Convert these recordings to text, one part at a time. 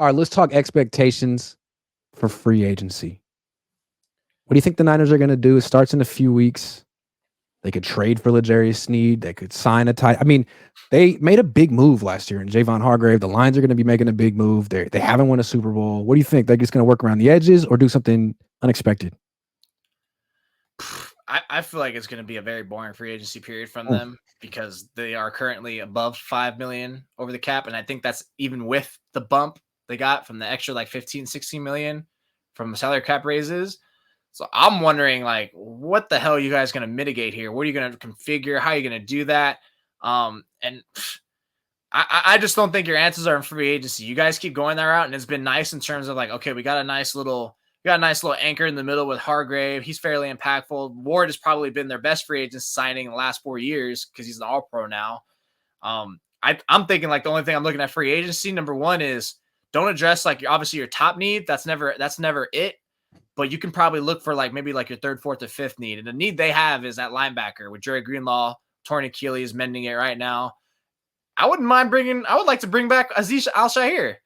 All right, let's talk expectations for free agency. What do you think the Niners are going to do? It starts in a few weeks. They could trade for L'Jarius Sneed. They could sign a tight. I mean, they made a big move last year in Javon Hargrave. The Lions are going to be making a big move. They haven't won a Super Bowl. What do you think? They're just going to work around the edges or do something unexpected? I feel like it's going to be a very boring free agency period from them because they are currently above 5 million over the cap. And I think that's even with the bump they got from the extra like 15, 16 million from salary cap raises. So I'm wondering, like, what the hell are you guys going to mitigate here? What are you going to configure? How are you going to do that? And I just don't think your answers are in free agency. You guys keep going that route, and it's been nice in terms of like, okay, we got a nice little anchor in the middle with Hargrave. He's fairly impactful. Ward has probably been their best free agent signing in the last 4 years because he's an All-Pro now. I'm thinking like the only thing I'm looking at free agency, number one, is don't address like obviously your top need. That's never it. But you can probably look for like maybe like your third, fourth, or fifth need. And the need they have is that linebacker with Jerry Greenlaw, torn Achilles, mending it right now. I would like to bring back Aziz Al-Shaair.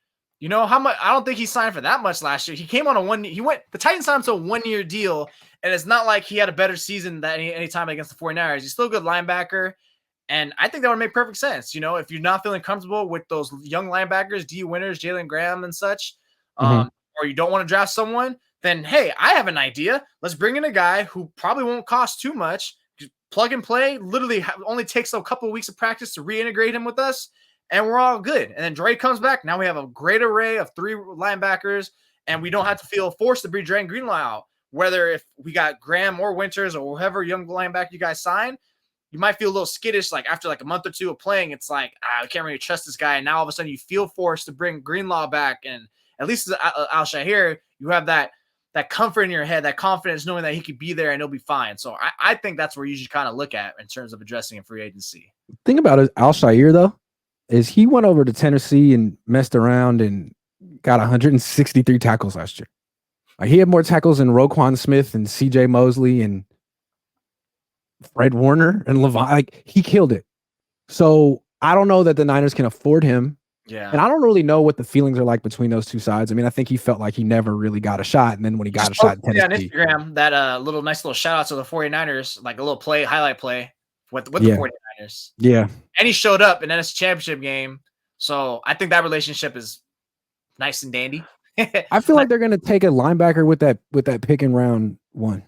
You know how much? I don't think he signed for that much last year. He came on the Titans signed him to a 1-year deal, and it's not like he had a better season than any time against the 49ers. He's still a good linebacker, and I think that would make perfect sense. You know, if you're not feeling comfortable with those young linebackers, D. Winters, Jalen Graham, and such, or you don't want to draft someone, then hey, I have an idea. Let's bring in a guy who probably won't cost too much. Plug and play, literally only takes a couple of weeks of practice to reintegrate him with us, and we're all good. And then Dre comes back. Now we have a great array of 3 linebackers, and we don't have to feel forced to bring Dre Greenlaw out. Whether if we got Graham or Winters or whoever young linebacker you guys sign, you might feel a little skittish. Like after like a month or two of playing, it's like, I can't really trust this guy. And now all of a sudden you feel forced to bring Greenlaw back. And at least Al-Shaair, you have that comfort in your head, that confidence knowing that he could be there and he'll be fine. So I think that's where you should kind of look at in terms of addressing a free agency. The thing about Al-Shaair, though, is he went over to Tennessee and messed around and got 163 tackles last year. Like, he had more tackles than Roquan Smith and C.J. Mosley and Fred Warner and Levine. Like, he killed it. So I don't know that the Niners can afford him. Yeah. And I don't really know what the feelings are like between those two sides. I mean, I think he felt like he never really got a shot. And then when he got a shot in Tennessee. On Instagram, that nice little shout out to the 49ers, like a little highlight play with the 49ers. Yeah. And he showed up in the NFC Championship game. So I think that relationship is nice and dandy. I feel like they're going to take a linebacker with that pick in round 1.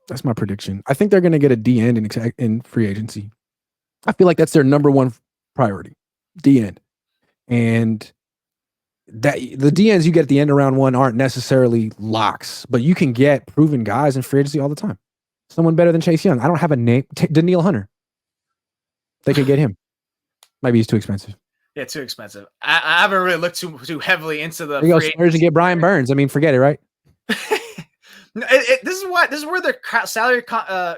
That's my prediction. I think they're going to get a D end in free agency. I feel like that's their number 1 priority. D end. And that the D ends you get at the end of round 1 aren't necessarily locks, but you can get proven guys in free agency all the time. Someone better than Chase Young. I don't have a name. Danielle Hunter. They could get him. Maybe he's too expensive. Yeah, too expensive. I haven't really looked too heavily into the. There you go, Spurs to get Brian Burns. I mean, forget it, right? This is where the salary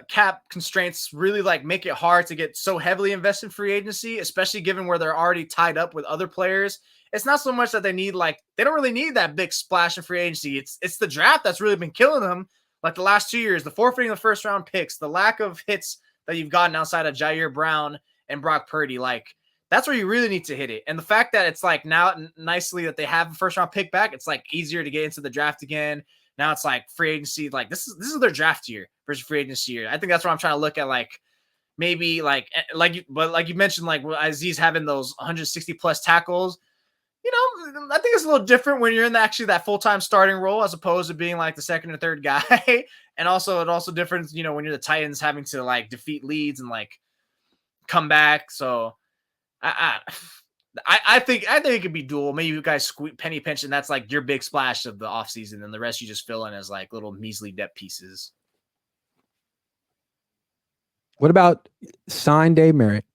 cap constraints really like make it hard to get so heavily invested in free agency, especially given where they're already tied up with other players. It's not so much that they don't really need that big splash in free agency. It's the draft that's really been killing them. Like the last 2 years, the forfeiting of the first round picks, the lack of hits that you've gotten outside of Jair Brown and Brock Purdy. Like, that's where you really need to hit it. And the fact that it's like now nicely that they have a first round pick back, it's like easier to get into the draft again. Now it's like free agency. Like this is their draft year versus free agency year. I think that's what I'm trying to look at. Like maybe like you mentioned, like Aziz having those 160 plus tackles. You know, I think it's a little different when you're in that full-time starting role as opposed to being like the second or third guy. And also different, you know, when you're the Titans having to like defeat leads and like come back. So I think it could be dual. Maybe you guys penny pinch, and that's like your big splash of the offseason, and the rest you just fill in as like little measly depth pieces. What about sign Dave Merritt,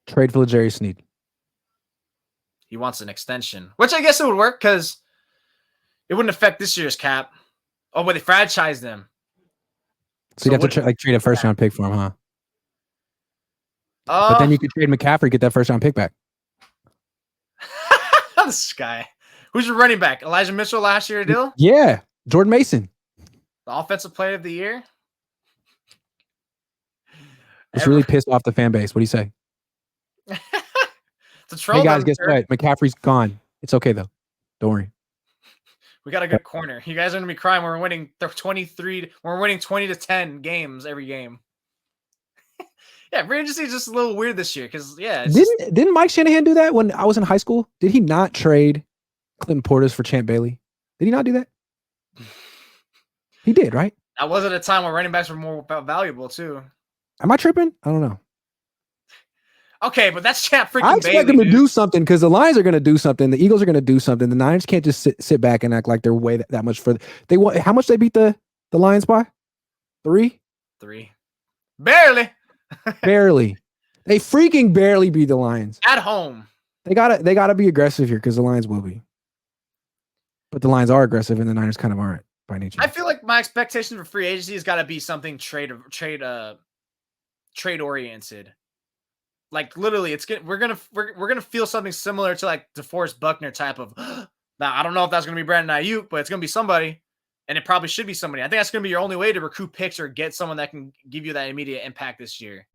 trade for L'Jarius Sneed? He wants an extension, which I guess it would work because it wouldn't affect this year's cap. Oh, but they franchised him. So you'd have to trade a first round pick for him, huh? But then you could trade McCaffrey, get that first round pick back. This guy. Who's your running back? Elijah Mitchell last year deal? Yeah. Jordan Mason. The offensive player of the year? It's really pissed off the fan base. What do you say? To troll hey guys, guess what? McCaffrey's gone. It's okay though. Don't worry. We got a good corner. You guys are gonna be crying. We're winning 23. We're winning 20-10 games every game. Yeah, free agency is just a little weird this year because Didn't Mike Shanahan do that when I was in high school? Did he not trade Clinton Portis for Champ Bailey? Did he not do that? He did, right? that wasn't a time where running backs were more valuable too. Am I tripping? I don't know. Okay, but that's Champ freaking I expect Bailey, them to do something because the Lions are going to do something. The Eagles are going to do something. The Niners can't just sit back and act like they're way that much further. They want how much they beat the Lions by? 3? 3. Barely. Barely. They freaking barely beat the Lions at home. They gotta be aggressive here because the Lions will be. But the Lions are aggressive and the Niners kind of aren't by nature. I feel like my expectation for free agency has got to be something trade oriented. Like literally, we're gonna feel something similar to like DeForest Buckner type of. Now I don't know if that's gonna be Brandon Ayuk, but it's gonna be somebody, and it probably should be somebody. I think that's gonna be your only way to recruit picks or get someone that can give you that immediate impact this year.